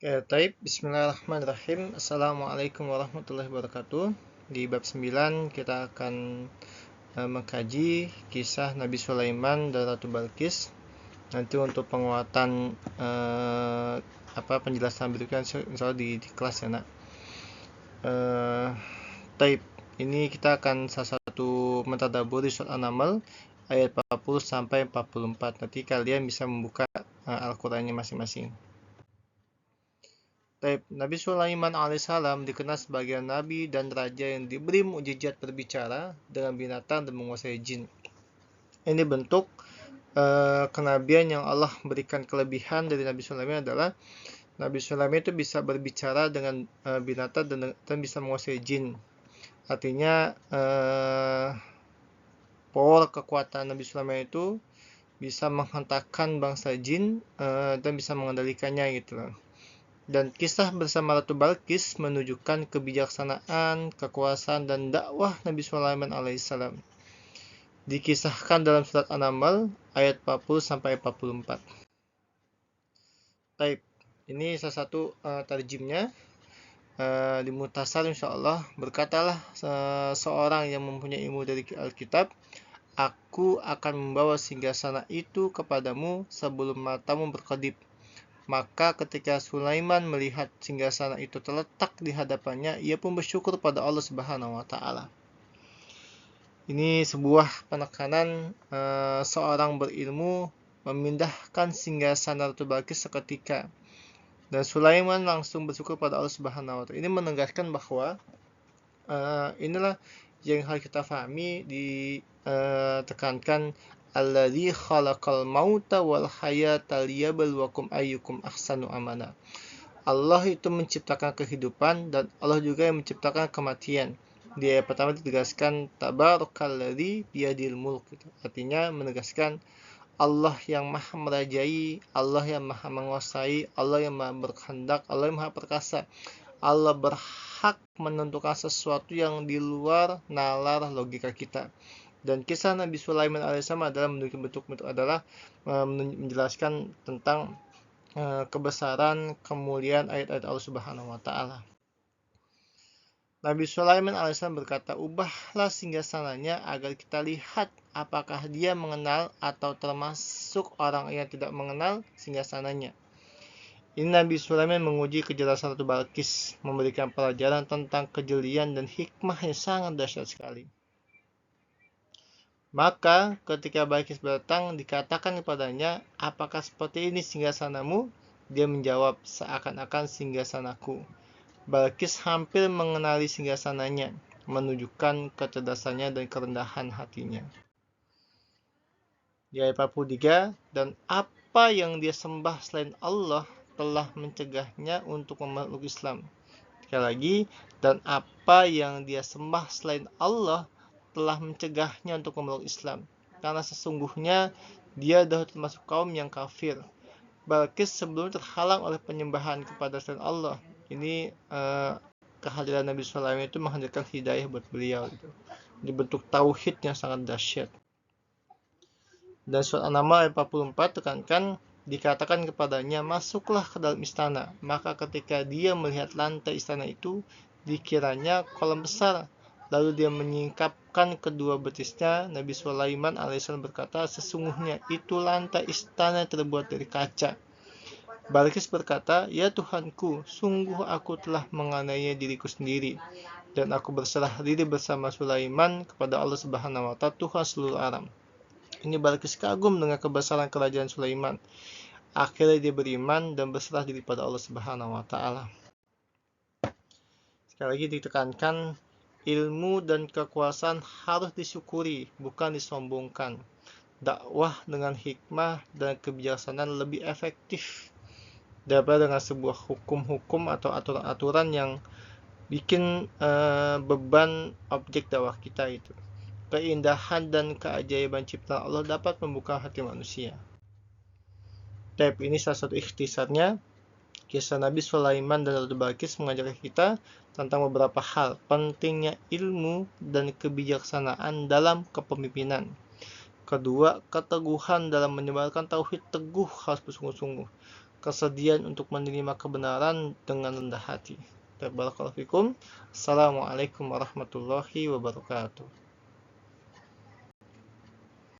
Taib, bismillahirrahmanirrahim. Assalamualaikum warahmatullahi wabarakatuh. Di bab 9 kita akan mengkaji kisah Nabi Sulaiman dan Ratu Balqis. Nanti untuk penguatan penjelasan berikutnya insya Allah di kelas ya nak. Taib, ini kita akan salah satu mentadaburi surat An-Naml ayat 40 sampai 44. Nanti kalian bisa membuka Al-Qur'annya masing-masing. Nabi Sulaiman alaihissalam dikenal sebagai nabi dan raja yang diberi mukjizat berbicara dengan binatang dan menguasai jin. Ini bentuk kenabian yang Allah berikan. Kelebihan dari Nabi Sulaiman adalah Nabi Sulaiman itu bisa berbicara dengan binatang dan bisa menguasai jin. Artinya power kekuatan Nabi Sulaiman itu bisa menghentakkan bangsa jin dan bisa mengendalikannya gitu loh. Dan kisah bersama Ratu Balqis menunjukkan kebijaksanaan, kekuasaan, dan dakwah Nabi Sulaiman alaihissalam. Dikisahkan dalam surat An-Naml ayat 40-44. Baik, ini salah satu tarjimnya. Di Muhtasar insyaallah berkatalah seorang yang mempunyai ilmu dari Alkitab, aku akan membawa singgasana itu kepadamu sebelum matamu berkedip. Maka ketika Sulaiman melihat singgasana itu terletak di hadapannya, ia pun bersyukur pada Allah Subhanahu wa taala. Ini sebuah penekanan seorang berilmu memindahkan singgasana Ratu Balqis seketika. Dan Sulaiman langsung bersyukur pada Allah Subhanahu wa taala. Ini menegaskan bahwa inilah yang harus kita pahami, ditekankan alladzi khalaqal mauta wal hayata liyabluwakum ayyukum ahsanu amala. Allah itu menciptakan kehidupan dan Allah juga yang menciptakan kematian. Di ayat pertama ditegaskan tabarakalladzi biyadil mulk. Artinya menegaskan Allah yang maha merajai, Allah yang maha menguasai, Allah yang maha berkehendak, Allah yang maha perkasa. Allah berhak menentukan sesuatu yang di luar nalar logika kita. Dan kisah Nabi Sulaiman alaihissalam adalah menjelaskan tentang kebesaran, kemuliaan ayat-ayat Allah Subhanahu wa taala. Nabi Sulaiman alaihissalam berkata, ubahlah singgasananya agar kita lihat apakah dia mengenal atau termasuk orang yang tidak mengenal singgasananya. Ini Nabi Sulaiman menguji kejelasan Ratu Balqis, memberikan pelajaran tentang kejelian dan hikmah yang sangat dahsyat sekali. Maka ketika Balqis datang, dikatakan kepadanya, apakah seperti ini singgasanamu? Dia menjawab, seakan-akan singgasanaku. Balqis hampir mengenali singgasananya, menunjukkan kecerdasannya dan kerendahan hatinya. Di ayat 43, dan apa yang dia sembah selain Allah telah mencegahnya untuk memeluk Islam. Sekali lagi, dan apa yang dia sembah selain Allah telah mencegahnya untuk memeluk Islam, karena sesungguhnya dia dahulu termasuk kaum yang kafir. Balqis sebelumnya terhalang oleh penyembahan kepada selain Allah. Ini kehadiran Nabi Sulaiman itu menghadirkan hidayah buat beliau gitu. Dibentuk tauhid yang sangat dahsyat. Dan surat An-Naml ayat 44 tekankan, dikatakan kepadanya, masuklah ke dalam istana. Maka ketika dia melihat lantai istana itu, dikiranya kolam besar. Lalu dia menyingkapkan kedua betisnya. Nabi Sulaiman alaihissalam berkata, sesungguhnya itu lantai istana terbuat dari kaca. Balqis berkata, ya Tuhanku, sungguh aku telah menganiaya diriku sendiri, dan aku berserah diri bersama Sulaiman kepada Allah Subhanahu wa taala, Tuhan seluruh alam. Ini Balqis kagum dengan kebesaran kerajaan Sulaiman. Akhirnya dia beriman dan berserah diri pada Allah Subhanahu wa taala. Sekali lagi ditekankan, ilmu dan kekuasaan harus disyukuri, bukan disombongkan. Dakwah dengan hikmah dan kebijaksanaan lebih efektif daripada dengan sebuah hukum-hukum atau aturan-aturan yang bikin beban objek dakwah kita itu. Keindahan dan keajaiban ciptaan Allah dapat membuka hati manusia. Tab ini salah satu ikhtisarnya. Kisah Nabi Sulaiman dan Ratu Balqis mengajak kita tentang beberapa hal, pentingnya ilmu dan kebijaksanaan dalam kepemimpinan. Kedua, keteguhan dalam menyebarkan tauhid teguh harus bersungguh-sungguh. kesediaan untuk menerima kebenaran dengan rendah hati. Barakallahu fikum. Assalamualaikum warahmatullahi wabarakatuh.